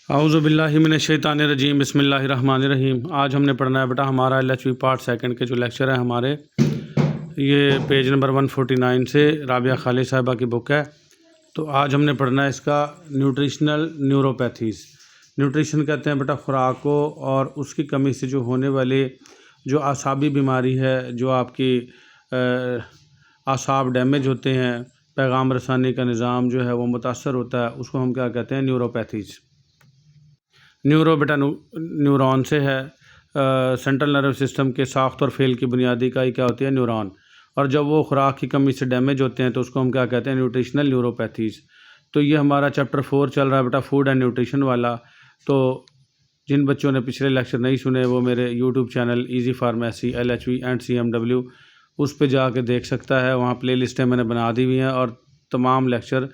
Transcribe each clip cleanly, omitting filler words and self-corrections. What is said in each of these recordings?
औज़ुबिल्लाहिमिनश्शैतानिर्रजीम बिस्मिल्लाहिर्रहमानिर्रहीम। आज हमने पढ़ना है बेटा हमारा LHV पार्ट सेकंड के जो लेक्चर है हमारे, ये पेज नंबर 149 से राबिया खालिद साहिबा की बुक है। तो आज हमने पढ़ना है इसका न्यूट्रिशनल न्यूरोपैथीज़। न्यूट्रिशन कहते हैं बेटा खुराक को, और उसकी कमी से जो होने वाले जो आसाबी बीमारी है, जो आपकी आसाब डैमेज होते हैं, पैगाम रसानी का निज़ाम जो है वो मुतासर होता है, उसको हम क्या कहते हैं, न्यूरोपैथीज़। न्यूरो बेटा न्यूरॉन से है। सेंट्रल नर्व सिस्टम के साख्त और फेल की बुनियादी इकाई क्या होती है, न्यूरॉन। और जब वो खुराक की कमी से डैमेज होते हैं तो उसको हम क्या कहते हैं, न्यूट्रिशनल न्यूरोपैथीज़। तो ये हमारा चैप्टर 4 चल रहा है बेटा, फूड एंड न्यूट्रिशन वाला। तो जिन बच्चों ने पिछले लेक्चर नहीं सुने वो मेरे YouTube channel easy pharmacy LHV and CMW उस पर जाके देख सकता है। वहाँ प्ले लिस्टें मैंने बना दी हुई हैं और तमाम लेक्चर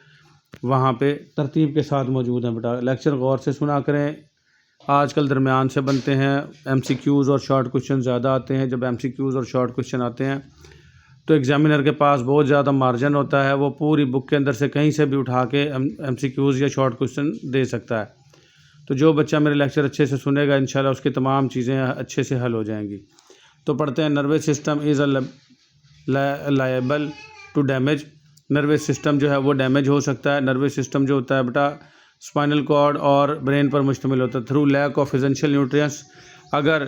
वहाँ पे तरतीब के साथ मौजूद हैं बेटा। लेक्चर गौर से सुना करें। आजकल दरमियान से बनते हैं, MCQs और शॉर्ट क्वेश्चन ज़्यादा आते हैं। जब MCQs और शॉर्ट क्वेश्चन आते हैं तो एग्ज़ामिनर के पास बहुत ज़्यादा मार्जिन होता है, वो पूरी बुक के अंदर से कहीं से भी उठा के MCQs या शॉर्ट क्वेश्चन दे सकता है। तो जो बच्चा मेरे लेक्चर अच्छे से सुनेगा इंशाल्लाह उसकी तमाम चीज़ें अच्छे से हल हो जाएंगी। तो पढ़ते हैं, nervous system is liable to damage. Nervous system जो है वो डैमेज हो सकता है। नर्वस सिस्टम जो होता है बेटा स्पाइनल कॉर्ड और ब्रेन पर मुश्तमिल होता है। Through lack of essential nutrients, अगर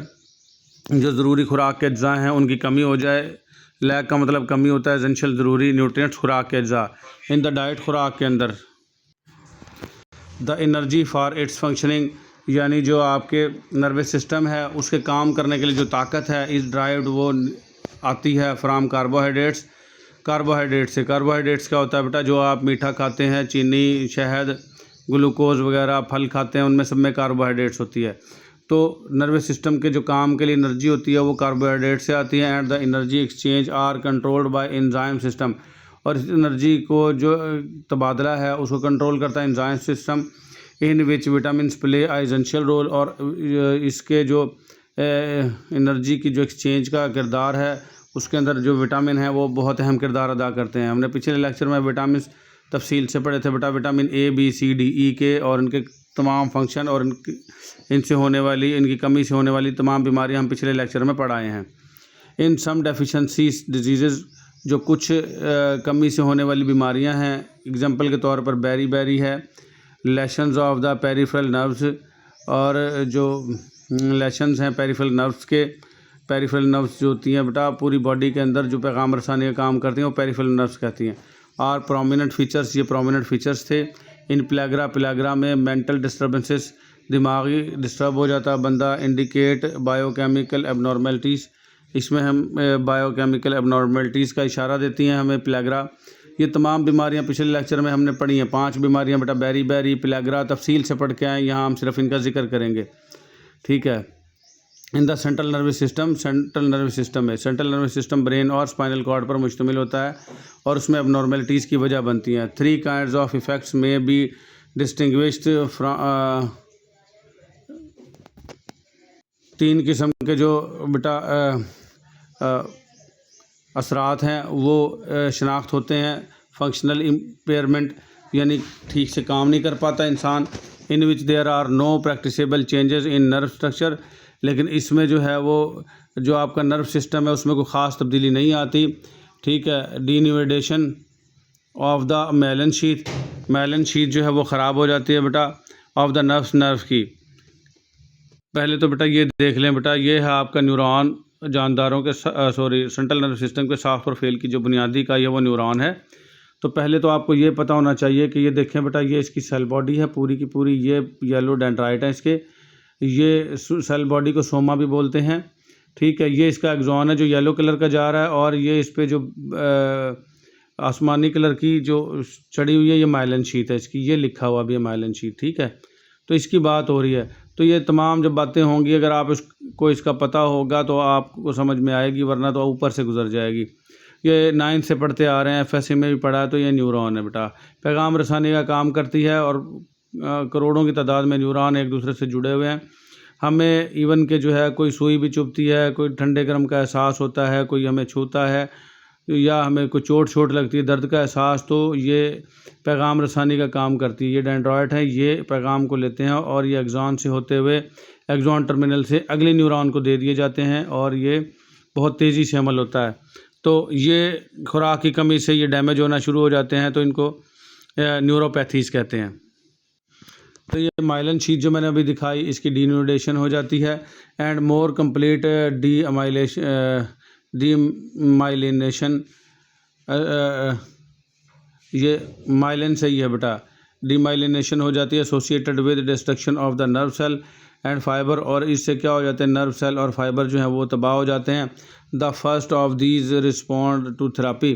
जो ज़रूरी खुराक के अज्जा हैं उनकी कमी हो जाए। लैक का मतलब कमी होता है, एसेंशियल ज़रूरी न्यूट्रिएंट्स खुराक के अज्जा इन द डाइट, खुराक के अंदर। The energy for its functioning, यानी जो आपके नर्वस सिस्टम है उसके काम करने के लिए जो ताकत है, इस ड्राइव्ड वो आती है फ्राम कार्बोहाइड्रेट्स। कार्बोहाइड्रेट से, कार्बोहाइड्रेट्स क्या होता है बेटा, जो आप मीठा खाते हैं, चीनी, शहद, ग्लूकोज वगैरह, फल खाते हैं, उनमें सब में कार्बोहाइड्रेट्स होती है। तो नर्वस सिस्टम के जो काम के लिए एनर्जी होती है वो कार्बोहाइड्रेट से आती है। And the energy exchange are controlled by enzyme system, और इस एनर्जी को जो तबादला है उसको कंट्रोल करता है enzyme system. In which vitamin play a essential role, और इसके जो एनर्जी की जो एक्सचेंज का किरदार है उसके अंदर जो विटामिन है वो बहुत अहम किरदार अदा करते हैं। हमने पिछले लेक्चर में विटामिन तफसील से पढ़े थे बेटा, vitamin A, B, C, D, E के, और इनके तमाम फंक्शन और इनसे होने वाली, इनकी कमी से होने वाली तमाम बीमारियां हम पिछले लेक्चर में पढ़ाए हैं। इन सम डेफिशिएंसीज डिजीज़, जो कुछ कमी से होने वाली बीमारियां हैं, एग्जांपल के तौर पर बेरी है, lesions of the peripheral nerves, और जो लेशंस हैं पेरिफेरल नर्व्स के, पेरिफेरल नर्व्स जो होती हैं बेटा पूरी बॉडी के अंदर जो पैगाम रसानी का काम करती हैं वो पेरिफेरल नर्व्स कहती हैं। और प्रोमिनेंट फीचर्स, ये प्रोमिनेंट फीचर्स थे। इन प्लेग्रा में मेंटल डिस्टर्बेंसेस, दिमागी डिस्टर्ब हो जाता बंदा। इंडिकेट बायोकेमिकल एबनॉर्मेलिटीज़, इसमें हम बायोकेमिकल एबनॉर्मेलिटीज़ का इशारा देती हैं हमें प्लेग्रा। ये तमाम बीमारियां पिछले लेक्चर में हमने पढ़ी हैं, 5 बीमारियां बेटा, बेरी प्लेग्रा तफसील से पढ़ के आए, यहाँ हम सिर्फ इनका जिक्र करेंगे, ठीक है। In the central nervous system, central nervous system है, सेंट्रल नर्वस सिस्टम ब्रेन और स्पाइनल कॉर्ड पर मुश्तमिल होता है और उसमें एबनॉर्मेलिटीज़ की वजह बनती हैं। 3 काइंड्स ऑफ इफ़ेक्ट्स में बी डिस्टिंग्विश्ड फ्रॉम, 3 किस्म के जो बेटा असरात हैं वो शनाख्त होते हैं। फंक्शनल इम्पेयरमेंट, यानी ठीक से काम नहीं कर पाता इंसान। In which there are no practicable changes in nerve structure, लेकिन इसमें जो है वो जो आपका नर्व सिस्टम है उसमें कोई ख़ास तब्दीली नहीं आती, ठीक है। Denudation of the myelin sheath, myelin sheath जो है वो ख़राब हो जाती है बेटा ऑफ द नर्व की। पहले तो बेटा ये देख लें बेटा, ये है आपका न्यूरॉन, जानदारों के सेंट्रल नर्व सिस्टम के साख्त और फेल की जो बुनियादी इकाई है वो न्यूरॉन है। तो पहले तो आपको ये पता होना चाहिए कि ये देखें बेटा, ये इसकी सेल बॉडी है पूरी की पूरी, ये येलो डेंड्राइट है इसके, ये सेल बॉडी को सोमा भी बोलते हैं, ठीक है। ये इसका एक्सॉन है जो येलो कलर का जा रहा है, और ये इस पे जो आसमानी कलर की जो चढ़ी हुई है ये माइलन शीथ है इसकी, ये लिखा हुआ भी है माइलन शीथ, ठीक है। तो इसकी बात हो रही है। तो ये तमाम जब बातें होंगी, अगर आप इसको इसका पता होगा तो आपको समझ में आएगी, वरना तो ऊपर से गुजर जाएगी। ये 9th से पढ़ते आ रहे हैं, FSC में भी पढ़ा है। तो ये न्यूरॉन है बेटा, पैगाम रसानी का काम करती है, और करोड़ों की तादाद में न्यूरॉन एक दूसरे से जुड़े हुए हैं। हमें इवन के जो है कोई सुई भी चुभती है, कोई ठंडे गर्म का एहसास होता है, कोई हमें छूता है, या हमें कोई चोट लगती है, दर्द का एहसास, तो ये पैगाम रसानी का काम करती है। ये डेंड्राइट है, ये पैगाम को लेते हैं और ये एक्सॉन से होते हुए एक्सॉन टर्मिनल से अगले न्यूरॉन को दे दिए जाते हैं और ये बहुत तेज़ी से अमल होता है। तो ये खुराक की कमी से ये डैमेज होना शुरू हो जाते हैं, तो इनको न्यूरोपैथीज़ कहते हैं। तो ये माइलिन शीट जो मैंने अभी दिखाई, इसकी डीन्यूडेशन हो जाती है एंड मोर कंप्लीट डीमाइलिनेशन, ये माइलिन सही है बेटा, डीमाइलिनेशन हो जाती है associated with destruction of the nerve cell and fibre, और इससे क्या हो जाता है, नर्व सेल और फाइबर जो है वो तबाह हो जाते हैं। The first of these respond to therapy,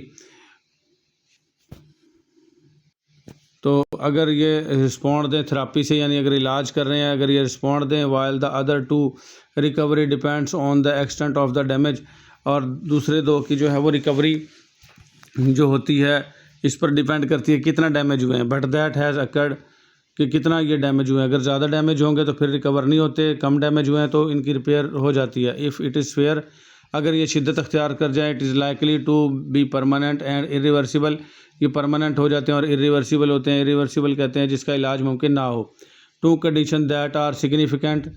तो अगर ये रिस्पॉन्ड दें थेरापी से, यानी अगर इलाज कर रहे हैं, अगर ये रिस्पॉन्ड दें, while the other two recovery depends on the extent of the damage, और दूसरे दो की जो है वो रिकवरी जो होती है इस पर डिपेंड करती है कितना डैमेज हुए हैं। बट दैट हैज़ अकर्ड, कि कितना ये डैमेज हुए हैं। अगर ज़्यादा डैमेज होंगे तो फिर रिकवर नहीं होते, कम डैमेज हुए हैं तो इनकी रिपेयर हो जाती है। इफ़ इट इज़ फेयर, अगर ये शिद्दत अख्तियार कर जाए, it is likely to be permanent and irreversible, ये परमानेंट हो जाते हैं और इरिवर्सिबल होते हैं। इरिवर्सिबल कहते हैं जिसका इलाज मुमकिन ना हो। Two condition that are significant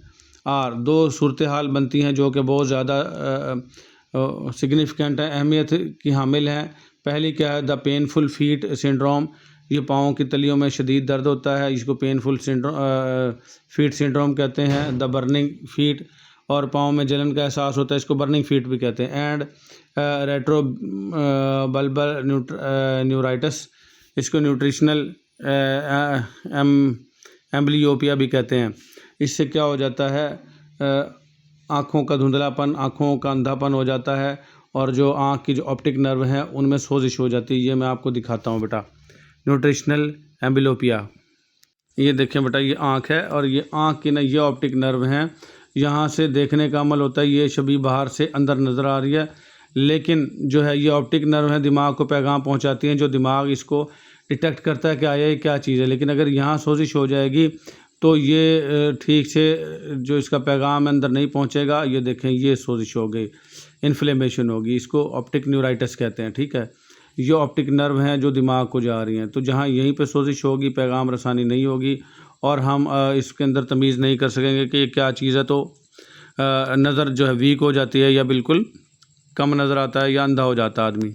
are, दो सूरत हाल बनती हैं जो कि बहुत ज़्यादा सिग्निफिकेंट है, अहमियत की हामिल हैं। पहली क्या है, द पेनफुल फीट सिंड्रोम, ये पाँव की तलियों में शदीद दर्द होता है, इसको पेनफुल फीट सिंड्रोम कहते हैं। द बर्निंग फीट, और पाँव में जलन का एहसास होता है, इसको बर्निंग फीट भी कहते हैं। एंड रेट्रो बल्बर न्यूराइटिस, इसको न्यूट्रिशनल एम्ब्लियोपिया भी कहते हैं। इससे क्या हो जाता है, आँखों का धुंधलापन, आँखों का अंधापन हो जाता है, और जो आँख की जो ऑप्टिक नर्व है उनमें सोजिश हो जाती है। ये मैं आपको दिखाता हूँ बेटा, न्यूट्रिशनल एम्ब्लियोपिया, ये देखें बेटा, ये आँख है और ये आँख की ना ये ऑप्टिक नर्व हैं, यहाँ से देखने का अमल होता है। ये छवि बाहर से अंदर नज़र आ रही है, लेकिन जो है ये ऑप्टिक नर्व है दिमाग को पैगाम पहुँचाती हैं, जो दिमाग इसको डिटेक्ट करता है कि ये क्या चीज़ है। लेकिन अगर यहाँ सोजिश हो जाएगी तो ये ठीक से जो इसका पैगाम अंदर नहीं पहुँचेगा। ये देखें, ये सोजिश हो गई, इन्फ्लेमेशन होगी, इसको ऑप्टिक न्यूराइटिस कहते हैं। ठीक है, ये ऑप्टिक नर्व हैं जो दिमाग को जा रही हैं, तो जहाँ यहीं पे सोजिश होगी पैगाम रसानी नहीं होगी और हम इसके अंदर तमीज़ नहीं कर सकेंगे कि ये क्या चीज़ है, तो नज़र जो है वीक हो जाती है या बिल्कुल कम नज़र आता है या अंधा हो जाता है आदमी।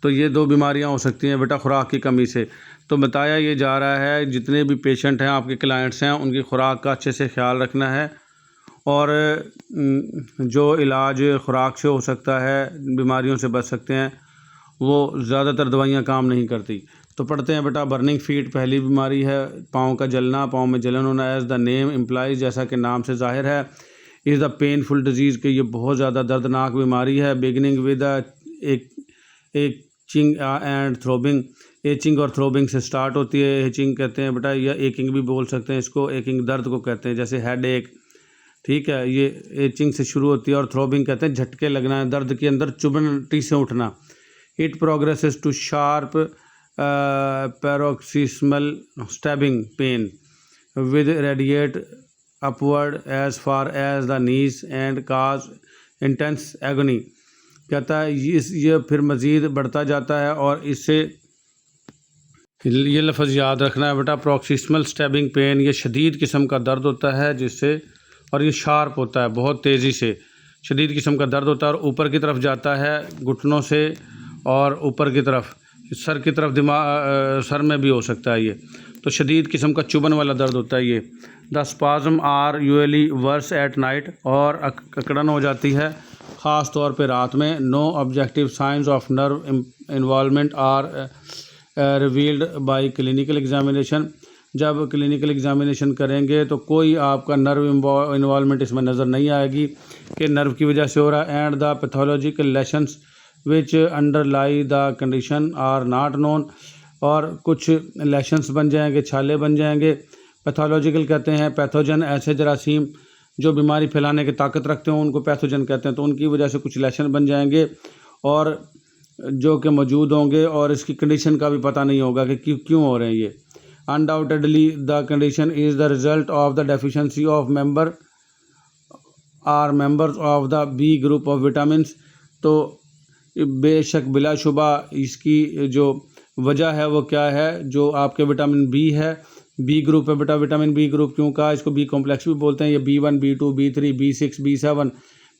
तो ये दो बीमारियां हो सकती हैं बेटा खुराक की कमी से। तो बताया ये जा रहा है जितने भी पेशेंट हैं आपके क्लाइंट्स हैं उनकी खुराक का अच्छे से ख्याल रखना है, और जो इलाज खुराक से हो सकता है, बीमारियों से बच सकते हैं, वो ज़्यादातर दवाइयाँ काम नहीं करती। तो पढ़ते हैं बेटा, बर्निंग फीट पहली बीमारी है, पाँव का जलना, पाँव में जलन होना। एज द नेम इम्प्लाइज, जैसा कि नाम से जाहिर है, इज़ द पेनफुल डिजीज़, कि ये बहुत ज़्यादा दर्दनाक बीमारी है। Beginning with etching and throbbing, etching और थ्रोबिंग से स्टार्ट होती है। एचिंग कहते हैं बेटा, या एकिंग भी बोल सकते हैं इसको, एकिंग दर्द को कहते हैं, जैसे हेड एक। ठीक है, ये एचिंग से शुरू होती है, और थ्रोबिंग कहते हैं झटके लगना, दर्द के अंदर चुभन से उठना। It progresses to sharp paroxysmal stabbing pain with radiate upward as far as the knees and cause intense agony, कहता है ये फिर मज़ीद बढ़ता जाता है, और इससे ये लफ्ज़ याद रखना है बेटा, प्रोक्सिस्मल स्टैबिंग पेन, ये शदीद किस्म का दर्द होता है जिससे, और ये शार्प होता है, बहुत तेज़ी से शदीद किस्म का दर्द होता है, और ऊपर की तरफ जाता है घुटनों से, और ऊपर की तरफ सर की तरफ, दिमाग सर में भी हो सकता है ये। तो शदीद किस्म का चुभन वाला दर्द होता है ये। The spasm are usually worse at night, और अकड़न हो जाती है ख़ास तौर पे रात में। No objective science of nerve involvement are revealed by clinical examination, जब क्लिनिकल एग्जामिनेशन करेंगे तो कोई आपका नर्व इन्वॉल्वमेंट इसमें नज़र नहीं आएगी कि नर्व की वजह से हो रहा है। And the pathological lesions which underlie the condition are not known, और कुछ लेशंस बन जाएंगे, छाले बन जाएंगे। पैथोलॉजिकल कहते हैं पैथोजन, ऐसे जरासीम जो बीमारी फैलाने की ताकत रखते हैं उनको पैथोजन कहते हैं। तो उनकी वजह से कुछ लेशन बन जाएंगे और जो कि मौजूद होंगे, और इसकी कंडीशन का भी पता नहीं होगा कि क्यों हो रहे हैं ये। Undoubtedly the condition is the result of the deficiency of members of the B group of vitamins, तो बेशक बिलाशुबा इसकी जो वजह है वो क्या है, जो आपके विटामिन बी है, बी ग्रुप है बेटा। विटामिन बी ग्रुप क्यों कहा, इसको बी कॉम्प्लेक्स भी बोलते हैं। ये B1 B2 B3 B6 B7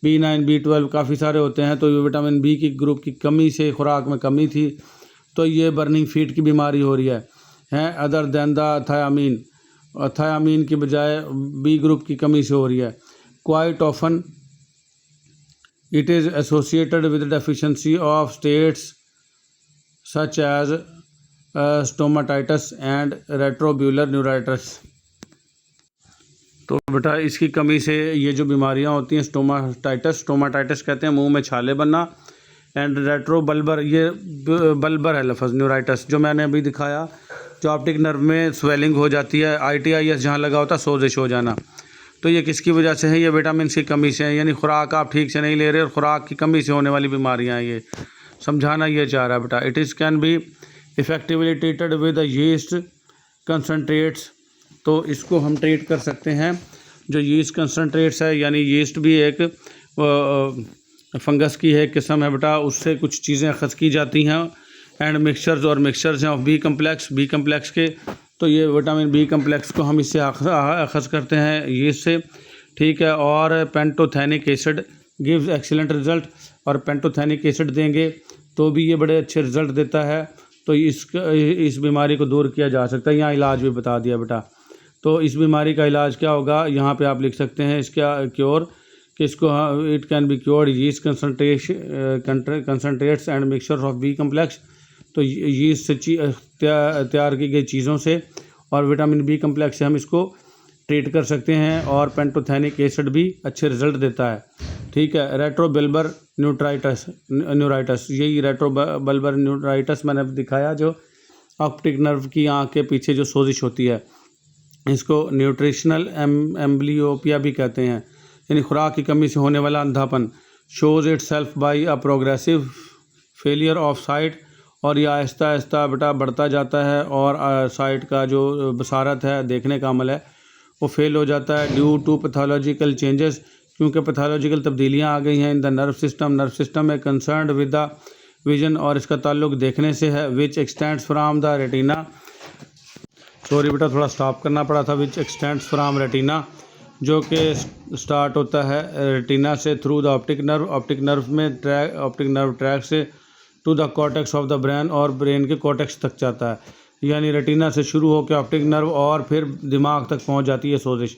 B9 B12 काफ़ी सारे होते हैं। तो ये विटामिन बी की ग्रुप की कमी से खुराक में कमी थी, तो ये बर्निंग फीट की बीमारी हो रही है other than the thiamine, thiamine की बजाय बी ग्रुप की कमी से हो रही है। Quite often it is associated with deficiency of states such as stomatitis and retrobulbar neuritis. तो बेटा इसकी कमी से ये जो बीमारियां होती हैं, स्टोमाटाइटिस कहते हैं मुंह में छाले बनना, एंड रेट्रोबल्बर, ये बल्बर है लफ्ज़, न्यूराइटिस जो मैंने अभी दिखाया, जो ऑप्टिक नर्व में स्वेलिंग हो जाती है, ITIS जहाँ लगा होता है सोजिश हो जाना। तो ये किसकी वजह से है, ये विटामिन की कमी से है, यानी खुराक आप ठीक से नहीं ले रहे और खुराक की कमी से होने वाली बीमारियाँ हैं। ये समझाना ये चाह रहा है बेटा। It is can be effectively treated with yeast concentrates. तो इसको हम ट्रीट कर सकते हैं जो यीस्ट कंसनट्रेट्स है, यानी यीस्ट भी एक फंगस की है किस्म है बेटा, उससे कुछ चीज़ें अखज़ की जाती हैं, एंड मिक्सचर्स और मिक्सचर्स हैं ऑफ बी कम्प्लेक्स के। तो ये विटामिन बी कम्प्लेक्स को हम इससे अखज़ करते हैं यीस्ट से, ठीक है। और pantothenic acid gives excellent result, और पेंटोथेनिक एसिड देंगे तो भी ये बड़े अच्छे रिज़ल्ट देता है। तो इस बीमारी को दूर किया जा सकता है। यहाँ इलाज भी बता दिया बेटा। तो इस बीमारी का इलाज क्या होगा, यहाँ पे आप लिख सकते हैं इसका क्योर, कि इसको it can be cured yeast concentrates and mixture of B complex. तो यीस्ट से तैयार की गई चीज़ों से और विटामिन बी कम्प्लेक्स से हम इसको ट्रीट कर सकते हैं, और पेंटोथेनिक एसिड भी अच्छे रिज़ल्ट देता है, ठीक है। रेट्रोबल्बर न्यूराइटिस, यही रेट्रोबल्बर न्यूराइटिस मैंने दिखाया, जो ऑप्टिक नर्व की आँख के पीछे जो सोजिश होती है, इसको न्यूट्रिशनल एम्ब्लियोपिया भी कहते हैं, यानी खुराक की कमी से होने वाला अंधापन। Shows itself by a progressive failure of sight, और यह आहिस्ता आहिस्ता बेटा बढ़ता जाता है, और साइट का जो बसारत है, देखने का अमल है, वो फेल हो जाता है ड्यू टू पैथोलॉजिकल चेंजेस, क्योंकि पैथोलॉजिकल तब्दीलियाँ आ गई हैं इन द नर्व सिस्टम में कंसर्न्ड विद द विजन, और इसका ताल्लुक देखने से है, विच x tends from the retina, sorry बेटा थोड़ा स्टॉप करना पड़ा था, विच एक्सटेंड्स फ्राम रेटिना, जो कि स्टार्ट होता है रेटिना से through the optic nerve track से to the cortex of the brain, और ब्रेन के कॉर्टेक्स तक जाता है, यानी रेटिना से शुरू होकर ऑप्टिक नर्व और फिर दिमाग तक पहुंच जाती है सोजिश।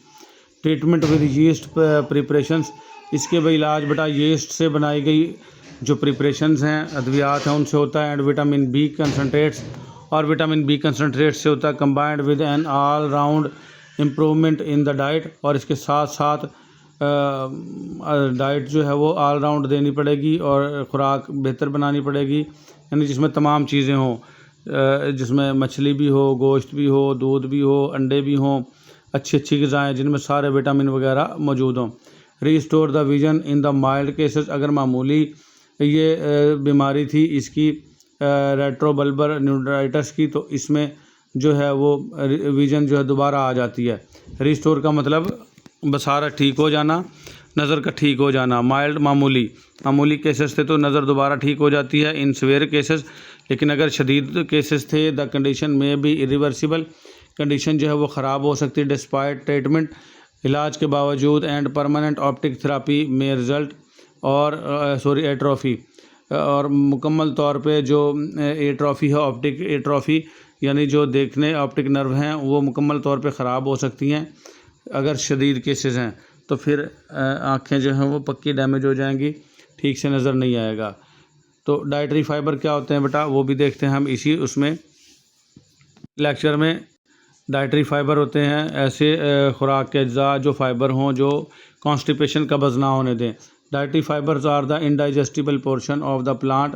ट्रीटमेंट विद यीस्ट प्रिपरेशंस, इसके भी इलाज बेटा यीस्ट से बनाई गई जो प्रिपरेशंस हैं, अद्वियात हैं, उनसे होता है, एंड विटामिन बी कंसनट्रेट्स, और विटामिन बी कंसनट्रेट से होता है combined with an all round improvement in the diet, और इसके साथ साथ डाइट जो है वो ऑल राउंड देनी पड़ेगी और ख़ुराक बेहतर बनानी पड़ेगी, यानी जिसमें तमाम चीज़ें हों, जिसमें मछली भी हो, गोश्त भी हो, दूध भी हो, अंडे भी हों, अच्छी ग़िज़ाएँ जिनमें सारे विटामिन वगैरह मौजूद हों। Restore the vision in the mild cases, अगर मामूली ये बीमारी थी इसकी रेट्रोबल्बर न्यूराइटिस की, तो इसमें जो है वो विजन जो है दोबारा आ जाती है। रिस्टोर का मतलब बसारत ठीक हो जाना, नज़र का ठीक हो जाना। माइल्ड मामूली केसेस थे तो नज़र दोबारा ठीक हो जाती है इन सीवियर केसेस, लेकिन अगर शदीद केसेस थे द कंडीशन में भी इरिवर्सिबल, कंडीशन जो है वो ख़राब हो सकती है डिस्पाइट ट्रीटमेंट, इलाज के बावजूद, एंड परमानेंट ऑप्टिक थेरापी में रिज़ल्ट, और एट्रोफी, और मुकम्मल तौर पे जो एट्रोफी है, ऑप्टिक एट्रोफी, यानी जो देखने ऑप्टिक नर्व हैं वो मुकम्मल तौर पे ख़राब हो सकती हैं अगर शदीद केसेस हैं, तो फिर आँखें जो हैं वो पक्की डैमेज हो जाएंगी, ठीक से नज़र नहीं आएगा। तो डाइटरी फाइबर क्या होते हैं बेटा, वो भी देखते हैं हम इसी उसमें लेक्चर में। डाइटरी फाइबर होते हैं ऐसे खुराक के अज्जा जो फाइबर हों जो कॉन्स्टिपेशन कब्ज़ ना होने दें। Dietary fibres are the indigestible portion of the plant,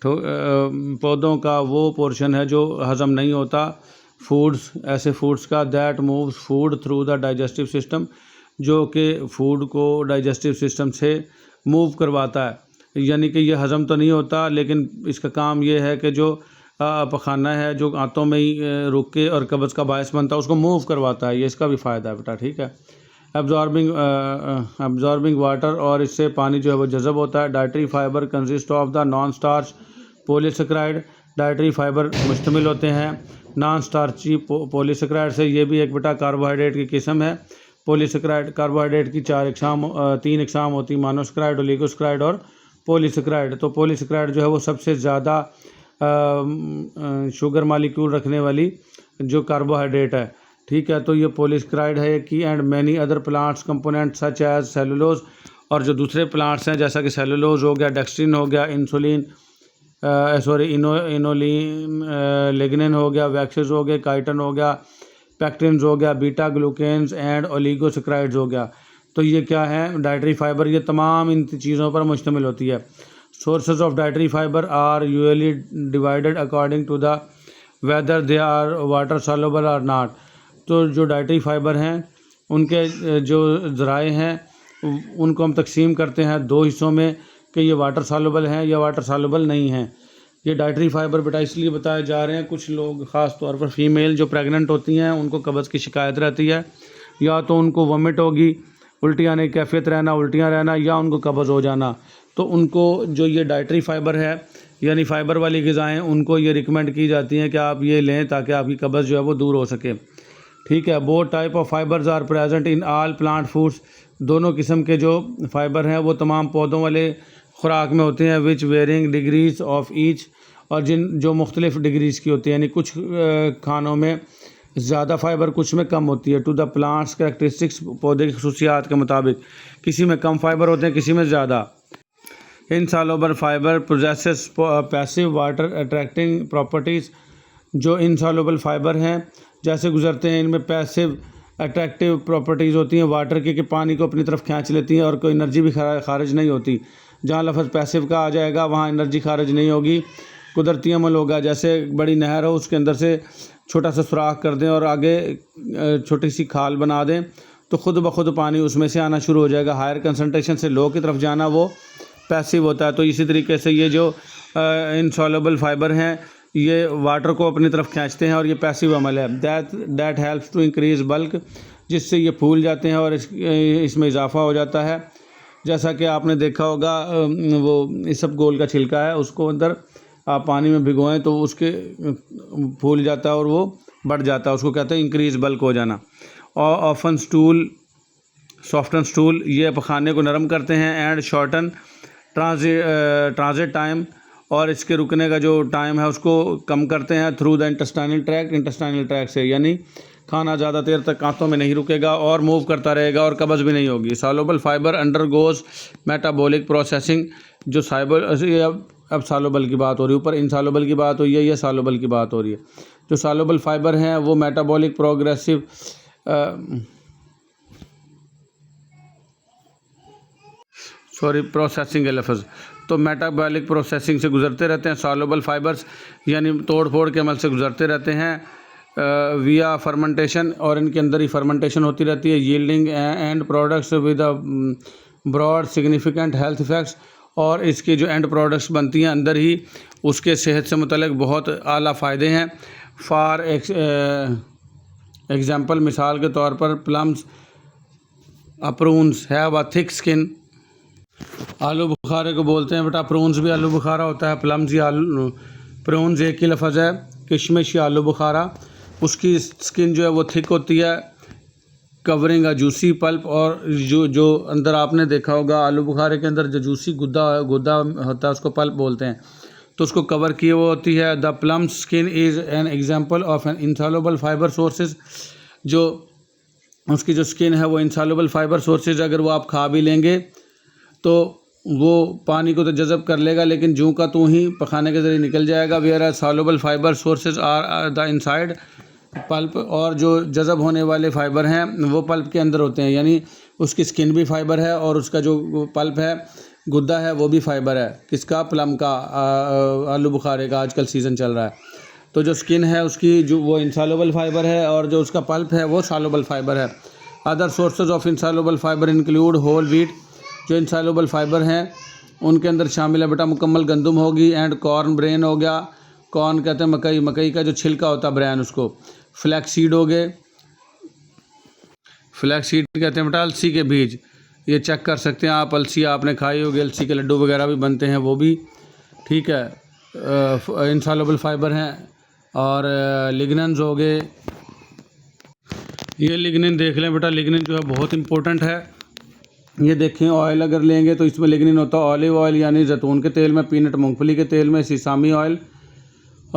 पौधों का वो पोर्शन है जो हज़म नहीं होता फूड्स, ऐसे फूड्स का, that moves food through the digestive system, जो कि फूड को डाइजेस्टिव सिस्टम से मूव करवाता है, यानी कि ये हज़म तो नहीं होता लेकिन इसका काम ये है कि जो पखाना है जो आंतों में ही रुक के और कब्ज़ का बायस बनता है उसको मूव करवाता है, ये इसका भी फ़ायदा है बेटा, ठीक है। एब्जॉर्बिंग वाटर, और इससे पानी जो है वो जज़ब होता है। Dietary fibre consist of the non starch polysaccharide. Dietary fibre मुश्तमिल होते हैं नॉन स्टार्ची पॉलीसेकेराइड से। ये भी एक बेटा कार्बोहाइड्रेट की किस्म है। पॉलीसेकेराइड कार्बोहाइड्रेट की तीन इकसाम होती हैं, मोनोसेकेराइड, ओलिगोसेकेराइड और पॉलीसेकेराइड। तो पॉलीसेकेराइड जो है वो सबसे ज़्यादा शुगर मालिक्यूल रखने वाली जो कार्बोहाइड्रेट है, ठीक है। तो ये पॉलीसेकेराइड है की and many other plants component such as cellulose. और जो दूसरे प्लांट्स हैं जैसा कि सेलुलोज हो गया, डेक्सट्रिन हो गया, इनोलिन, लिग्निन हो गया, वैक्सेस हो गए, काइटन हो गया, पैक्टिन्स हो गया, बीटा ग्लूकेन्स एंड ओलिगोसेकेराइड्स हो गया। तो ये क्या है, डाइटरी फाइबर, ये तमाम इन चीज़ों पर मुश्तमिल होती है। Sources of dietary fibre are usually divided according to the whether they are water soluble और नॉट। तो जो डाइटरी फाइबर हैं उनके जो ज़राए हैं उनको हम तकसीम करते हैं दो हिस्सों में कि ये वाटर सॉल्युबल हैं या वाटर सॉल्युबल नहीं हैं। ये डाइटरी फाइबर बेटा इसलिए बताए जा रहे हैं, कुछ लोग ख़ास तौर पर फीमेल जो प्रेग्नेंट होती हैं उनको कब्ज़ की शिकायत रहती है, या तो उनको वमिट होगी, उल्टी आने की कैफियत रहना, उल्टियाँ रहना, या उनको कब्ज़ हो जाना। तो उनको जो ये डाइटरी फाइबर है यानी फ़ाइबर वाली ग़िज़ाएँ उनको ये रिकमेंड की जाती हैं कि आप ये लें ताकि आपकी कब्ज़ जो है वो दूर हो सके, ठीक है। Both type of fibres are present in all plant foods. दोनों किस्म के जो फाइबर हैं वो तमाम पौधों वाले खुराक में होते हैं। विच वेरिंग डिग्रीज ऑफ ईच, और जो मुख्तलिफ डिग्रीज़ की होती है, यानी कुछ खानों में ज़्यादा फाइबर, कुछ में कम होती है। टू द प्लांट्स कैरेक्टरिस्टिक्स, पौधे की खसूसियात के मुताबिक किसी में कम फाइबर होते हैं, किसी में ज़्यादा। Insoluble fibre possesses passive water attracting properties. जो इनसॉल्युबल फाइबर हैं जैसे गुजरते हैं इनमें पैसिव अट्रैक्टिव प्रॉपर्टीज़ होती हैं वाटर की, कि पानी को अपनी तरफ खींच लेती हैं और कोई एनर्जी भी खारिज नहीं होती। जहाँ लफ्ज़ पैसिव का आ जाएगा वहाँ एनर्जी खारिज नहीं होगी। कुदरती अमल होगा, जैसे बड़ी नहर हो उसके अंदर से छोटा सा सुराख कर दें और आगे छोटी सी खाल बना दें तो ख़ुद ब खुद पानी उसमें से आना शुरू हो जाएगा। हायर कंसनट्रेशन से लो की तरफ जाना वो पैसिव होता है। तो इसी तरीके से ये जो इनसॉल्युबल फाइबर हैं ये वाटर को अपनी तरफ खींचते हैं और ये पैसिव अमल है। That helps to increase bulk, जिससे ये फूल जाते हैं और इसमें इजाफा हो जाता है। जैसा कि आपने देखा होगा वो इसबगोल का छिलका है, उसको अंदर आप पानी में भिगोएं तो उसके फूल जाता है और वो बढ़ जाता है, उसको कहते हैं इंक्रीज़ बल्क हो जाना। और ऑफन स्टूल, सॉफ्टन स्टूल, ये पखाने को नरम करते हैं। एंड शॉर्टन ट्रांजिट टाइम, और इसके रुकने का जो टाइम है उसको कम करते हैं। थ्रू द इंटेस्टाइनल ट्रैक्ट से, यानी खाना ज़्यादा देर तक कांतों में नहीं रुकेगा और मूव करता रहेगा और कब्ज़ भी नहीं होगी। Soluble fibre undergoes metabolic processing. जो अब सॉल्युबल की बात हो रही है, ऊपर इनसॉल्युबल की बात हुई है, ये सॉल्युबल की बात हो रही है। जो सॉल्युबल फाइबर हैं वो मेटाबॉलिक प्रोसेसिंग के लफ्ज़, तो मेटाबॉलिक प्रोसेसिंग से गुज़रते रहते हैं। सॉल्युबल फाइबर्स यानी तोड़ फोड़ के अमल से गुज़रते रहते हैं विया फर्मेंटेशन, और इनके अंदर ही फर्मेंटेशन होती रहती है। Yielding end products with broad significant health effects, और इसके जो एंड प्रोडक्ट्स बनती हैं अंदर ही उसके सेहत से मुतल्लिक़ बहुत आला फ़ायदे हैं। फॉर एग्ज़ाम्पल, मिसाल के तौर पर plums, prunes have a thick skin. आलू बुखारे को बोलते हैं बेटा, प्रून्स भी आलू बुखारा होता है, प्लम्स या प्रून्स एक ही लफ्ज़ है। किशमिश या आलू बुखारा, उसकी स्किन जो है वो थिक होती है, कवरिंग अ जूसी पल्प, और जो अंदर आपने देखा होगा आलू बुखारे के अंदर जो जूसी गुद्दा होता है उसको पल्प बोलते हैं, तो उसको कवर किए हुए होती है। The plum skin is an example of an insoluble fibre sources. जो उसकी जो स्किन है वो इनसॉल्युबल फाइबर सोर्सेज, अगर वो आप खा भी लेंगे तो वो पानी को तो जज़ब कर लेगा लेकिन जूं का तूं ही पखाने के ज़रिए निकल जाएगा। Where are soluble fibre sources are the inside pulp, और जो जज़ब होने वाले फ़ाइबर हैं वो पल्प के अंदर होते हैं, यानी उसकी स्किन भी फाइबर है और उसका जो पल्प है, गुद्दा है, वो भी फाइबर है। किसका? प्लम का, आलू बुखारे का आजकल सीज़न चल रहा है। तो जो स्किन है उसकी जो वो इनसॉल्युबल फाइबर है और जो उसका पल्प है वो सॉल्युबल फाइबर है। Other sources of insoluble fibre include whole wheat, जो इनसॉल्युबल फाइबर हैं उनके अंदर शामिल है बेटा मुकम्मल गंदम होगी, एंड कॉर्न ब्रेन हो गया, कॉर्न कहते हैं मकई का जो छिलका होता है ब्रेन उसको। फ्लैक्स सीड हो गए, फ्लैक्स सीड कहते हैं बेटा अलसी के बीज। ये चेक कर सकते हैं आप, अलसी आपने खाई होगी, अलसी के लड्डू वगैरह भी बनते हैं वो भी, ठीक है। इंसॉल्युबल फाइबर हैं। और लिग्नन्स हो गए, ये लिग्निन देख लें बेटा, लिग्निन जो है बहुत इंपॉर्टेंट है। ये देखें, ऑयल अगर लेंगे तो इसमें लिग्निन होता है। ऑलिव ऑयल यानी जैतून के तेल में, पीनट मूंगफली के तेल में, सीसामी ऑयल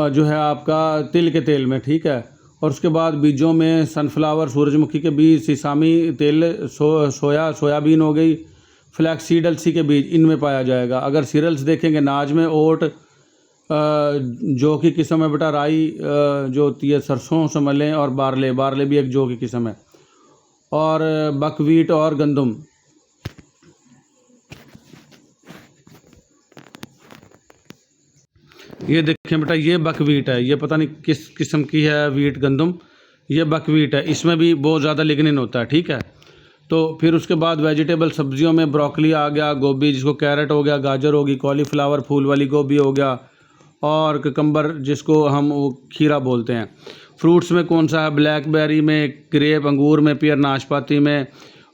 जो है आपका तिल के तेल में, ठीक है। और उसके बाद बीजों में सनफ्लावर, सूरजमुखी के बीज, सीसामी तेल, सोयाबीन हो गई, फ्लैक्स सीड, अलसी के बीज, इनमें पाया जाएगा। अगर सीरियल्स देखेंगे, नाज में ओट, जौ की किस्म है बेटा, राई जो होती है, सरसों समझ लें, और बारले भी एक जौ की किस्म है, और बकवीट और गंदम। ये देखें बेटा, ये बकवीट है, ये पता नहीं किस किस्म की है वीट, गंदम, ये बकवीट है, इसमें भी बहुत ज़्यादा लिग्निन होता है, ठीक है। तो फिर उसके बाद वेजिटेबल सब्जियों में ब्रोकली आ गया, गोभी जिसको कैरेट हो गया, गाजर होगी, कॉलीफ्लावर फूल वाली गोभी हो गया, और ककम्बर जिसको हम वो खीरा बोलते हैं। फ्रूट्स में कौन सा है, ब्लैकबेरी में, ग्रेप अंगूर में, पियर नाशपाती में,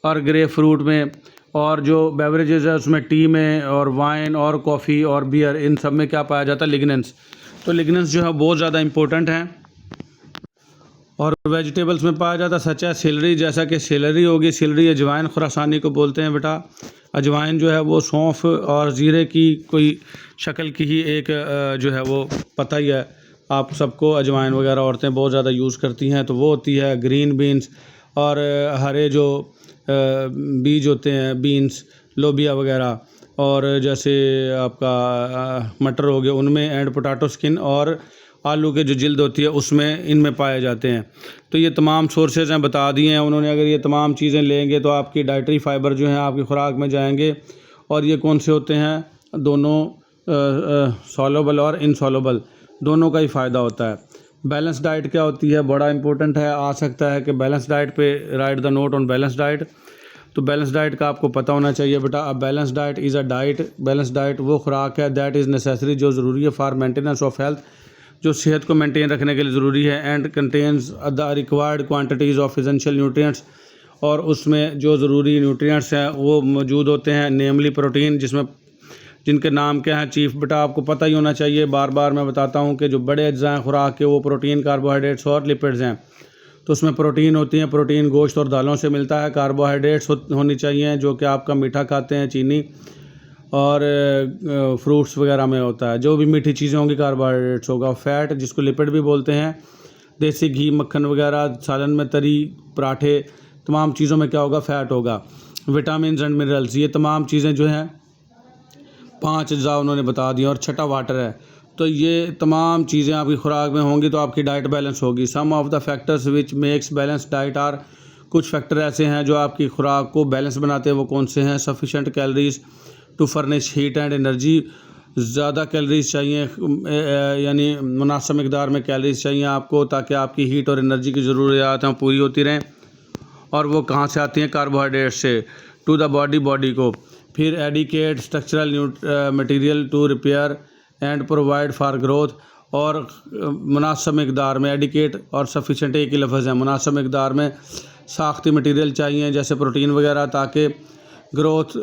और ग्रेप फ्रूट में। और जो बेवरेजेस है उसमें टी में, और वाइन और कॉफ़ी और बियर, इन सब में क्या पाया जाता है, लिग्नेंस। तो लिग्नेंस जो है बहुत ज़्यादा इंपॉर्टेंट हैं। और वेजिटेबल्स में पाया जाता है सच है सेलरी, जैसा कि सेलरी होगी, सेलरी अजवाइन खुरासानी को बोलते हैं बेटा। अजवाइन जो है वो सौंफ और ज़ीरे की कोई शक्ल की ही एक जो है वो पता ही है आप सबको, अजवाइन वगैरह औरतें बहुत ज़्यादा यूज़ करती हैं, तो वो होती है। ग्रीन बीन्स और हरे जो बीज होते हैं, बीन्स, लोबिया वगैरह, और जैसे आपका मटर हो गया उनमें, एंड पोटैटो स्किन, और आलू के जो जिल्द होती है उसमें, इनमें पाए जाते हैं। तो ये तमाम सोर्सेज हैं, बता दिए हैं उन्होंने। अगर ये तमाम चीज़ें लेंगे तो आपकी डाइटरी फाइबर जो हैं आपकी खुराक में जाएंगे। और ये कौन से होते हैं, दोनों सॉल्युबल और इनसॉल्युबल, दोनों का ही फ़ायदा होता है। बैलेंस डाइट क्या होती है, बड़ा इंपॉर्टेंट है, आ सकता है कि बैलेंस डाइट पे right the note on balance diet. तो बैलेंस डाइट का आपको पता होना चाहिए बेटा। अब balance diet is a diet, balance diet वो खुराक है दैट इज़ नेसेसरी, जो ज़रूरी है फॉर मेंटेनेंस ऑफ हेल्थ, जो सेहत को मेंटेन रखने के लिए ज़रूरी है। And contains the required quantities of essential nutrients, और उसमें जो ज़रूरी न्यूट्रिएंट्स हैं वो मौजूद होते हैं, नेमली प्रोटीन, जिसमें जिनके नाम क्या हैं चीफ बेटा, आपको पता ही होना चाहिए। बार बार मैं बताता हूँ कि जो बड़े अज्जा हैं खुराक के वो प्रोटीन, कार्बोहाइड्रेट्स और लिपिड्स हैं। तो उसमें प्रोटीन होती हैं, प्रोटीन गोश्त और दालों से मिलता है। कार्बोहाइड्रेट्स होनी चाहिए जो कि आपका मीठा खाते हैं, चीनी, और फ्रूट्स वगैरह में होता है। जो भी मीठी चीज़ें होंगी कार्बोहाइड्रेट्स होगा। फैट जिसको लिपिड भी बोलते हैं, देसी घी, मक्खन वगैरह, सालन में तरी, पराठे, तमाम चीज़ों में क्या होगा, फ़ैट होगा। विटामिन एंड मिनरल्स, ये तमाम चीज़ें जो हैं 5 अज्जा उन्होंने बता दिया। और छठा वाटर है। तो ये तमाम चीज़ें आपकी खुराक में होंगी तो आपकी डाइट बैलेंस होगी। Some of the factors which makes balance diet are, कुछ फैक्टर ऐसे हैं जो आपकी खुराक को बैलेंस बनाते हैं, वो कौन से हैं। Sufficient calories to furnish heat and energy, ज़्यादा कैलोरीज चाहिए, यानी मुनासिब मकदार में कैलोरीज चाहिए आपको, ताकि आपकी हीट और एनर्जी की ज़रूरियात हैं पूरी होती रहें। और वो कहाँ से आती हैं, कार्बोहाइड्रेट से, टू द बॉडी को। फिर adequate structural material to repair and provide for growth, और मुनासिब मकदार में, एडिकेट और सफिशेंट एक ही लफ्ज़ है, मुनासिब मकदार में साख्ती मटेरियल चाहिए जैसे प्रोटीन वगैरह, ताकि ग्रोथ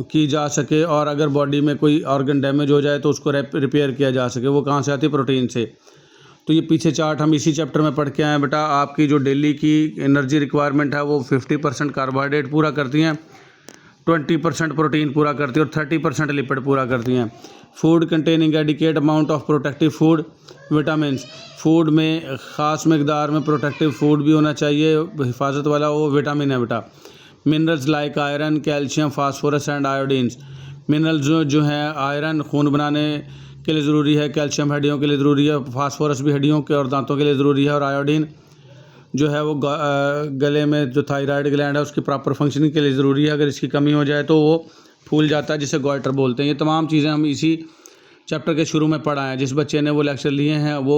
की जा सके। और अगर बॉडी में कोई ऑर्गन डैमेज हो जाए तो उसको रिपेयर किया जा सके। वो कहाँ से आती है, प्रोटीन से। तो ये पीछे चार्ट हम इसी चैप्टर में पढ़ के आए हैं बेटा। आपकी जो डेली की एनर्जी रिक्वायरमेंट है वो 50% कार्बोहाइड्रेट पूरा करती हैं, 20% प्रोटीन पूरा करती है, और 30% लिपिड पूरा करती हैं। Food containing adequate amount of protective food vitamins, food में ख़ास मकदार में प्रोटेक्टिव फूड भी होना चाहिए, हिफाजत वाला, वो विटामिन है बेटा। Minerals like iron, calcium, phosphorus and आयोडीन्स, minerals जो हैं आयरन खून बनाने के लिए ज़रूरी है, कैल्शियम हड्डियों के लिए ज़रूरी है, फास्फोरस भी हड्डियों के और दांतों के लिए ज़रूरी है, और आयोडीन जो है वो गले में जो थायराइड ग्लैंड है उसकी प्रॉपर फंक्शनिंग के लिए ज़रूरी है। अगर इसकी कमी हो जाए तो वो फूल जाता है, जिसे गॉइटर बोलते हैं। ये तमाम चीज़ें हम इसी चैप्टर के शुरू में पढ़ा है। जिस बच्चे ने वो लेक्चर लिए हैं वो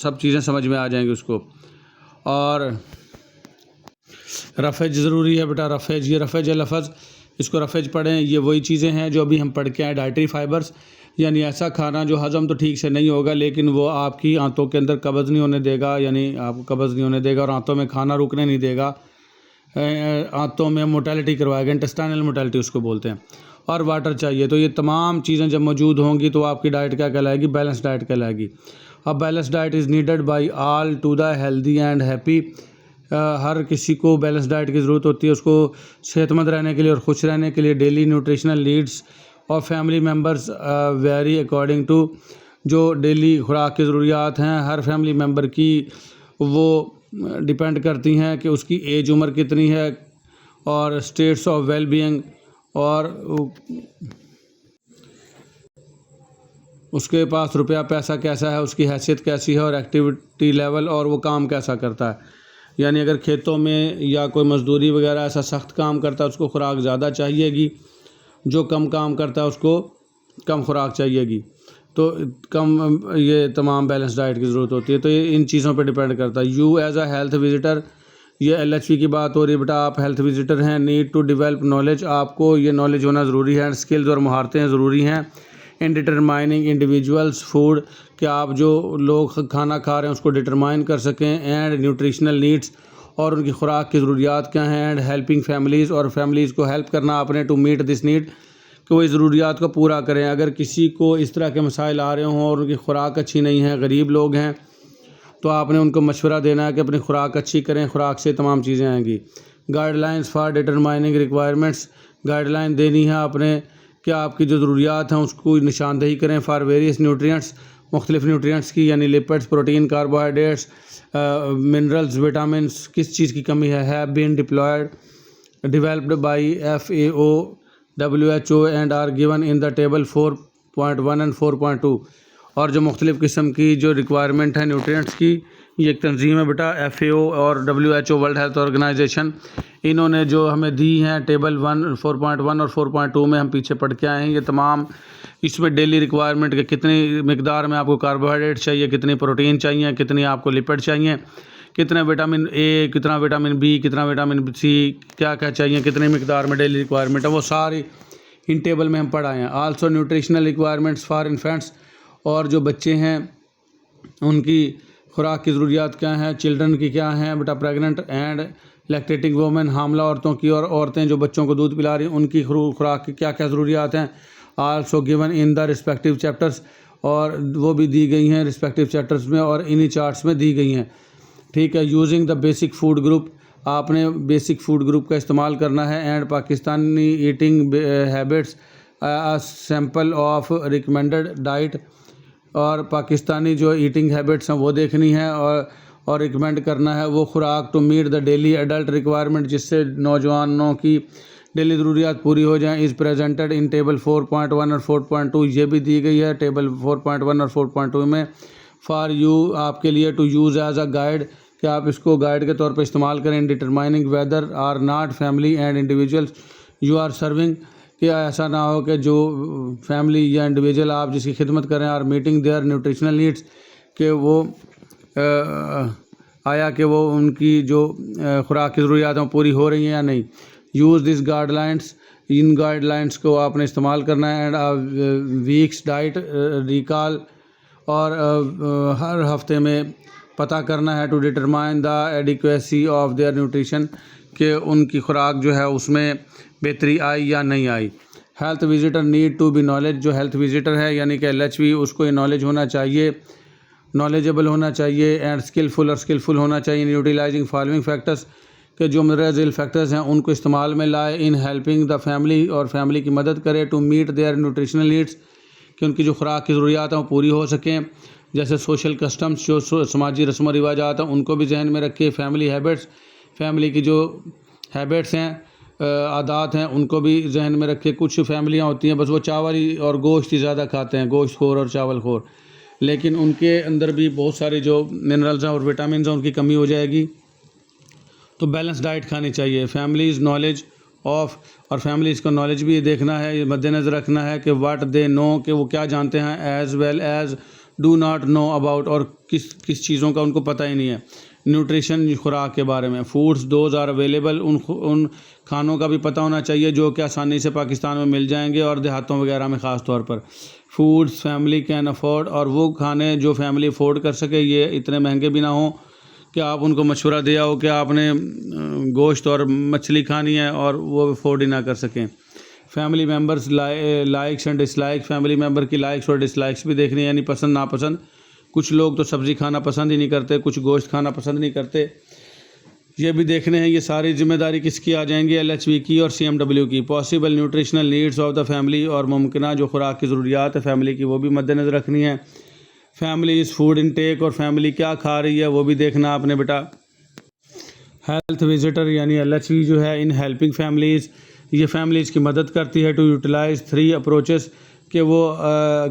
सब चीज़ें समझ में आ जाएंगी उसको। और रफ़ेज ज़रूरी है बेटा, रफ़ेज, ये रफ़ेज है लफ्ज़, इसको रफ़ेज पढ़ें। ये वही चीज़ें हैं जो अभी हम पढ़ के आए, डाइटरी फाइबर्स, यानी ऐसा खाना जो हज़म तो ठीक से नहीं होगा लेकिन वो आपकी आंतों के अंदर कब्ज़ नहीं होने देगा, यानी आपको कब्ज़ नहीं होने देगा और आंतों में खाना रुकने नहीं देगा। आंतों में मोटेलिटी करवाएगा, इंटेस्टाइनल मोटेलिटी उसको बोलते हैं। और वाटर चाहिए। तो ये तमाम चीज़ें जब मौजूद होंगी तो आपकी डाइट क्या कहलाएगी? बैलेंस डाइट कहलाएगी। अब balance diet is needed by all to the healthy and happy. हर किसी को बैलेंस डाइट की ज़रूरत होती है, उसको सेहतमंद रहने के लिए और खुश रहने के लिए। डेली न्यूट्रिशनल नीड्स और family members vary according to, जो डेली खुराक की ज़रूरियात हैं हर फैमिली मेम्बर की, वो डिपेंड करती हैं कि उसकी एज उम्र कितनी है और स्टेट्स ऑफ वेल बीइंग, और उसके पास रुपया पैसा कैसा है, उसकी हैसियत कैसी है और एक्टिविटी लेवल, और वो काम कैसा करता है। यानी अगर खेतों में या कोई मज़दूरी वगैरह ऐसा सख्त काम करता है उसको खुराक ज़्यादा चाहिएगी, जो कम काम करता है उसको कम खुराक चाहिएगी। तो कम ये तमाम बैलेंस डाइट की ज़रूरत होती है। तो ये इन चीज़ों पे डिपेंड करता है। You as a health visitor, ये LHV की बात हो रही है बेटा, आप हेल्थ विजिटर हैं। नीड टू डेवलप नॉलेज, आपको ये नॉलेज होना ज़रूरी है। स्किल्स और महारतें ज़रूरी हैं इन डिटरमाइनिंग इंडिविजुअल्स फूड, कि आप जो लोग खाना खा रहे हैं उसको डिटरमाइन कर सकें। एंड न्यूट्रिशनल नीड्स, और उनकी खुराक की ज़रूरियात क्या हैं। एंड हेल्पिंग फैमिलीज़, और फैमिलीज़ को हेल्प करना आपने टू मीट दिस नीड, कि वो इस ज़रूरियात को पूरा करें। अगर किसी को इस तरह के मसाइल आ रहे हों और उनकी खुराक अच्छी नहीं है, गरीब लोग हैं, तो आपने उनको मशवरा देना है कि अपनी खुराक अच्छी करें, खुराक से तमाम चीज़ें आएंगी। Guidelines for determining requirements, guideline देनी है आपने कि आपकी जो ज़रूरियात हैं उसको निशानदेही करें। फॉर वेरियस न्यूट्रिएंट्स, मुख्तलिफ न्यूट्रिएंट्स की, यानी lipids, protein, carbohydrates, minerals, vitamins, किस चीज़ की कमी है been developed by FAO, WHO and are given in the table 4.1 and 4.2। और जो मुख्तलिफ़ किस्म की जो रिक्वायरमेंट है न्यूट्रिएंट्स की, ये एक तंजीम है बेटा, FAO और WHO, वर्ल्ड हेल्थ ऑर्गेनाइजेशन, इन्होंने जो हमें दी हैं टेबल 4.1 और 4.2 में हम पीछे पढ़ के आए हैं। ये तमाम इसमें डेली रिक्वायरमेंट के कितनी मिकदार में आपको कार्बोहाइड्रेट चाहिए, कितनी प्रोटीन चाहिए, कितनी आपको लिपिड चाहिए, कितने विटामिन A, कितना विटामिन B, कितना विटामिन C, क्या क्या चाहिए, कितनी मिकदार में डेली रिक्वायरमेंट है, वो सारी इन टेबल में हम पढ़ आए हैं। Also nutritional requirements for infants, और जो बच्चे हैं उनकी खुराक की ज़रूरियात क्या हैं। चिल्ड्रन की क्या हैं बेटा, प्रेग्नेंट एंड लैक्टेटिंग वोमेन, हामला औरतों की, और औरतें जो बच्चों को दूध पिला रही हैं उनकी खुराक की क्या क्या ज़रूरियात हैं। Also given in the respective chapters, और वो भी दी गई हैं रिस्पेक्टिव चैप्टर्स में और इन्हीं चार्ट्स में दी गई हैं। ठीक है। Using the basic food group, आपने बेसिक फूड ग्रुप का इस्तेमाल करना है। And Pakistani eating habits, sample of recommended diet, और पाकिस्तानी जो ईटिंग हैबिट्स हैं वो देखनी है और रिकमेंड करना है वो खुराक to meet the daily adult requirement, जिससे नौजवानों की डेली ज़रूरियात पूरी हो जाएं। इज़ प्रेजेंटेड इन टेबल 4.1 और 4.2, ये भी दी गई है टेबल 4.1 और 4.2 में। फॉर यू, आपके लिए, to use as a guide, कि आप इसको गाइड के तौर पर इस्तेमाल करें। Determining whether or not family and individuals you are serving, कि ऐसा ना हो कि जो फैमिली या इंडिविजुअल आप जिसकी खिदमत करें are meeting their nutritional needs, कि वो आया कि वो उनकी जो खुराक की ज़रूरियात हैं पूरी हो रही हैं या नहीं। Use this guidelines, in guidelines को आपने इस्तेमाल करना है। एंड वीक्स डाइट रिकॉल, और हर हफ्ते में पता करना है to determine the adequacy of their nutrition, कि उनकी खुराक जो है उसमें बेहतरी आई या नहीं आई। Health visitor need to be knowledge, जो हेल्थ विजिटर है यानी कि LHV, उसको ये नॉलेज होना चाहिए, नॉलेजेबल होना चाहिए। एंड स्किलफुल, और स्किलफुल होना चाहिए यूटिलाइजिंग फॉलोइंग फैक्टर्स, के जो मदरजिल फैक्टर्स हैं उनको इस्तेमाल में लाए। इन हेल्पिंग द फैमिली, और फैमिली की मदद करे to meet their nutritional needs, कि उनकी जो खुराक की ज़रूरियात हैं वो पूरी हो सकें। जैसे सोशल कस्टम्स, जो समाजी रस्म व रिवाजात हैं उनको भी जहन में रखे। फैमिली हैबिट्स, फैमिली की जो हैबिट्स हैं, आदात हैं, उनको भी जहन में रखे। कुछ फैमिलियाँ होती हैं बस वो चावल ही और गोश्त ही ज़्यादा खाते हैं, गोश्त खोर और चावल खोर, लेकिन उनके अंदर भी बहुत सारे जो मिनरल्स हैं और विटामिन हैं उनकी कमी हो जाएगी। तो बैलेंस डाइट खानी चाहिए। फैमिलीज़ नॉलेज ऑफ, और फैमिलीज़ को नॉलेज भी देखना है, ये मद्देनज़र रखना है कि व्हाट दे नो, कि वो क्या जानते हैं, as well as do not know about, और किस चीज़ों का उनको पता ही नहीं है। न्यूट्रिशन, खुराक के बारे में। फूड्स दोज आर अवेलेबल, उन खानों का भी पता होना चाहिए जो कि आसानी से पाकिस्तान में मिल जाएंगे और देहातों वगैरह में ख़ास तौर पर। फूड्स फैमिली कैन अफोर्ड, और वो खाने जो फैमिली अफोर्ड कर सके, ये इतने महंगे भी ना हों कि आप उनको मशवरा दिया हो कि आपने गोश्त और मछली खानी है और वो अफोर्ड ही ना कर सकें। Family members likes and dislikes, family member की लाइक्स और डिसलाइक्स भी देखनी है, यानी पसंद नापसंद। कुछ लोग तो सब्ज़ी खाना पसंद ही नहीं करते, कुछ गोश्त खाना पसंद नहीं करते, ये भी देखने हैं। ये सारी जिम्मेदारी किसकी आ जाएंगी? LHV की और CMW की। Possible nutritional needs of the family, और मुमकिन जो खुराक की ज़रूरियात है फैमिली की वो भी मद्देनज़र रखनी है। फैमिली इज़ फूड इनटेक, और फैमिली क्या खा रही है वो भी देखना आपने बेटा। हेल्थ विजिटर यानी LHV जो है इन हेल्पिंग फैमिलीज़, ये फैमिलीज़ की मदद करती है टू यूटिलाइज़ 3 अप्रोचेस, कि वो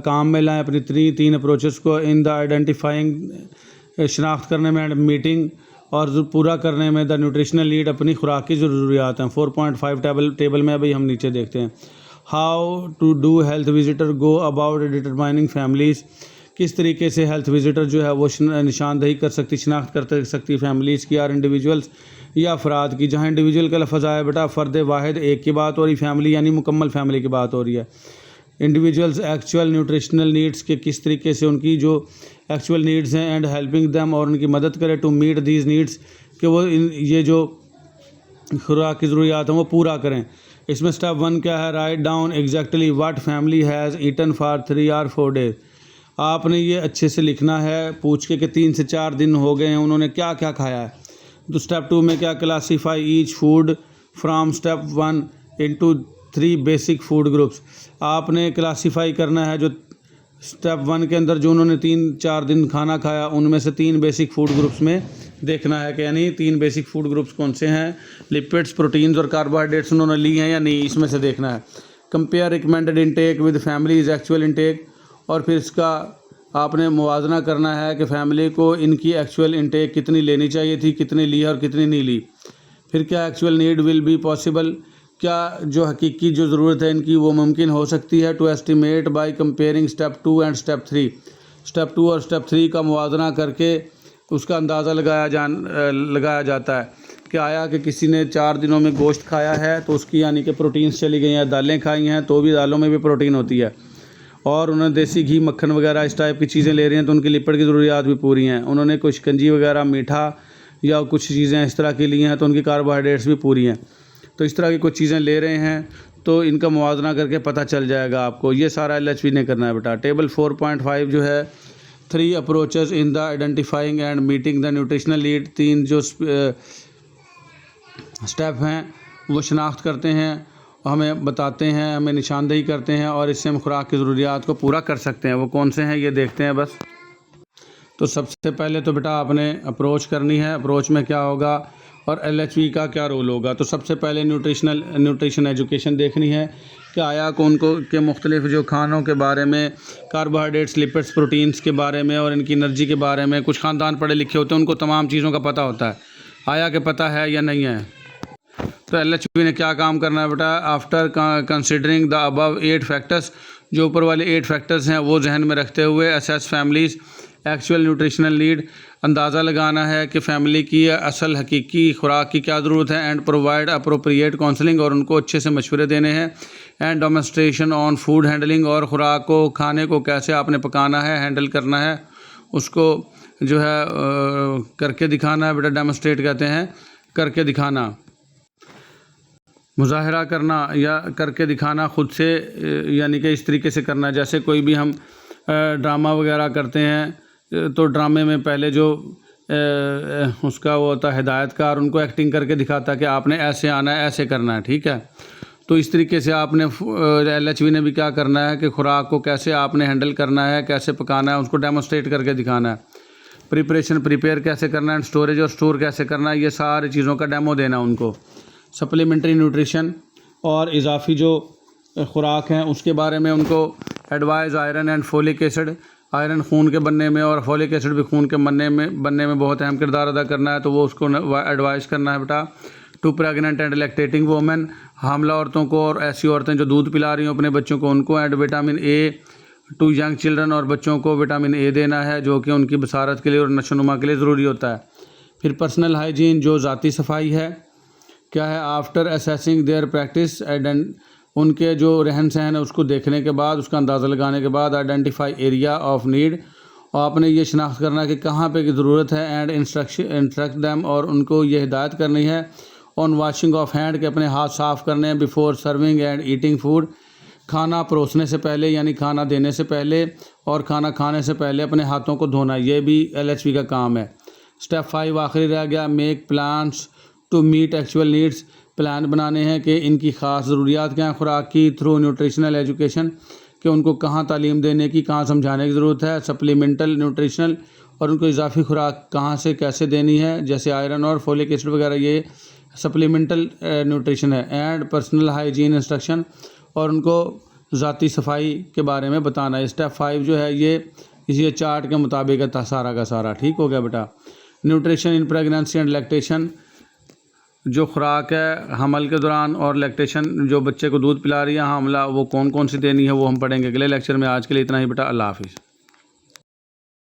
काम में लाएँ अपनी 3 अप्रोचेस को। इन द आइडेंटिफाइंग, शनाख्त करने में, एंड मीटिंग, और पूरा करने में द न्यूट्रिशनल नीड, अपनी खुराक की ज़रूरियात हैं। 4.5 टेबल में अभी हम नीचे देखते हैं। How to do health visitor go about determining families, किस तरीके से हेल्थ विजिटर जो है वो निशानदही कर सकती, शनाख्त कर सकती फैमिलीज़ की, आर इंडिविजुअल्स या अफराद की। जहाँ इंडिविजुअल का लफ्ज़ आया बेटा, फ़र्द वाहिद एक की बात हो रही, फैमिली यानी मुकम्मल फैमिली की बात हो रही है। इंडिविजुअल्स एक्चुअल न्यूट्रिशनल नीड्स के किस तरीके से उनकी जो एक्चुअल नीड्स हैं, एंड हेल्पिंग देम, और उनकी मदद करे टू मीट दीज नीड्स, कि वो ये जो खुराक की ज़रूरियात हैं वो पूरा करें। इसमें स्टेप 1 क्या है? Write down exactly what family has eaten for 3 or 4 days। आपने ये अच्छे से लिखना है पूछ के 3 से 4 दिन हो गए हैं उन्होंने क्या क्या खाया है। तो स्टेप 2 में क्या? Classify each food from step 1 into 3 basic food groups. आपने क्लासीफाई करना है जो स्टेप 1 के अंदर जो उन्होंने 3-4 दिन खाना खाया उनमें से 3 बेसिक फूड ग्रुप्स में देखना है कि यानी 3 बेसिक फूड ग्रुप्स कौन से हैं। लिपिड्स, प्रोटीन्स और कार्बोहाइड्रेट्स उन्होंने ली हैं या नहीं, इसमें से देखना है। Compare recommended intake with families actual intake, और फिर इसका आपने मुवाजना करना है कि फैमिली को इनकी एक्चुअल इंटेक कितनी लेनी चाहिए थी, कितनी ली है और कितनी नहीं ली। फिर क्या? Actual need will be possible, क्या जो हकीकी जो ज़रूरत है इनकी वो मुमकिन हो सकती है। To estimate by comparing step 2 and step 3, step 2 और स्टेप 3 का मुवाजना करके उसका अंदाज़ा लगाया जाता है कि आया कि किसी ने 4 दिनों में गोश्त खाया है तो उसकी यानी कि प्रोटीन्स चली गई हैं, दालें खाई हैं तो भी दालों में भी प्रोटीन होती है, और उन्होंने देसी घी, मक्खन वगैरह इस टाइप की चीज़ें ले रही हैं तो उनकी लिपिड की ज़रूरियात भी पूरी हैं। उन्होंने कुछ शिकंजी वगैरह, मीठा या कुछ चीज़ें इस तरह की ली हैं तो उनकी कार्बोहाइड्रेट्स भी पूरी हैं। तो इस तरह की कुछ चीज़ें ले रहे हैं तो इनका मुवाजना करके पता चल जाएगा आपको। ये सारा LHV ने करना है बेटा। टेबल 4.5 जो है 3 approaches in the identifying and meeting the nutritional need, 3 जो स्टेप हैं वो शनाख्त करते हैं, हमें बताते हैं, हमें निशानदेही करते हैं और इससे हम खुराक की ज़रूरियात को पूरा कर सकते हैं। वो कौन से हैं ये देखते हैं बस। तो सबसे पहले तो बेटा आपने अप्रोच करनी है। अप्रोच में क्या होगा और LHV का क्या रोल होगा। तो सबसे पहले न्यूट्रिशन एजुकेशन देखनी है कि आया कौन को के मुख्तलिफ जो खानों के बारे में, कार्बोहाइड्रेट्स, लिपिड्स, प्रोटीन्स के बारे में और इनकी एनर्जी के बारे में, कुछ ख़ानदान पढ़े लिखे होते हैं उनको तमाम चीज़ों का पता होता है, आया कि पता है या नहीं है। तो LHV ने क्या काम करना है बेटा? After considering the above 8 factors, जो ऊपर वाले 8 फैक्टर्स हैं वो जहन में रखते हुए assess families actual nutritional need, अंदाज़ा लगाना है कि फ़ैमिली की असल हकीकी खुराक की क्या ज़रूरत है, एंड प्रोवाइड अप्रोप्रिएट काउंसलिंग, और उनको अच्छे से मशवरे देने हैं, and demonstration on food handling, और ख़ुराक को, खाने को कैसे आपने पकाना है, हैंडल करना है, उसको जो है करके दिखाना है बेटा। डेमोन्स्ट्रेट कहते हैं करके दिखाना, मुज़ाहरा करना या करके दिखाना खुद से, यानी कि इस तरीके से करना जैसे कोई भी हम ड्रामा वगैरह करते हैं तो ड्रामे में पहले जो उसका वो होता है हिदायतकार, उनको एक्टिंग करके दिखाता है कि आपने ऐसे आना है, ऐसे करना है, ठीक है। तो इस तरीके से आपने LHV ने भी क्या करना है कि खुराक को कैसे आपने हैंडल करना है, कैसे पकाना है, उसको डेमोन्स्ट्रेट करके दिखाना है। प्रिपेयर कैसे करना है, स्टोरेज और स्टोर कैसे करना है, ये सारी चीज़ों का डेमो देना उनको। सप्लीमेंट्री न्यूट्रिशन और इजाफी जो खुराक हैं उसके बारे में उनको advice. Iron and folic acid, iron खून के बनने में और फोलिक एसिड भी खून के बनने में बहुत अहम किरदार अदा करना है, तो वो उसको एडवाइस करना है बेटा। To pregnant and lactating women, हामला औरतों को और ऐसी औरतें जो दूध पिला रही हों अपने बच्चों को, उनको। And vitamin A to young children, और बच्चों को विटामिन ए देना है जो कि उनकी बसारत के लिए और नशोनुमा के लिए ज़रूरी होता है। फिर पर्सनल हाइजीन, जो ज़ाती सफाई है, क्या है। आफ्टर असेसिंग देयर प्रैक्टिस, उनके जो रहन सहन है उसको देखने के बाद, उसका अंदाज़ा लगाने के बाद, आइडेंटिफाई एरिया ऑफ नीड, और आपने ये शनाख्त करना है कि कहाँ पे की ज़रूरत है एंड इंस्ट्रक्ट दैम, और उनको ये हिदायत करनी है ऑन वॉशिंग ऑफ हैंड, के अपने हाथ साफ़ करने हैं before serving and eating food, खाना परोसने से पहले यानी खाना देने से पहले और खाना खाने से पहले अपने हाथों को धोना, ये भी LHV का काम है। स्टेप 5 आखिरी रह गया, make plans to meet actual needs, plan बनाने हैं कि इनकी ख़ास ज़रूरियात क्या हैं खुराक की, थ्रू न्यूट्रिशनल एजुकेशन, कि उनको कहाँ तालीम देने की, कहाँ समझाने की ज़रूरत है, सप्लीमेंटल न्यूट्रिशनल, और उनको इजाफी खुराक कहाँ से कैसे देनी है, जैसे आयरन और फोलिक एसिड वगैरह, ये सप्लीमेंटल न्यूट्रिशन है। एंड पर्सनल हाइजीन इंस्ट्रक्शन, और उनको ज़ाती सफाई के बारे में बताना है। स्टेप 5 जो है ये इसी चार्ट के मुताबिक है सारा का सारा। ठीक हो गया बेटा। Nutrition in pregnancy and lactation, जो खुराक है हमल के दौरान और लैक्टेशन जो बच्चे को दूध पिला रही है हमला, वो कौन कौन सी देनी है वो हम पढ़ेंगे अगले लेक्चर में। आज के लिए इतना ही बेटा, अल्लाह हाफिज़।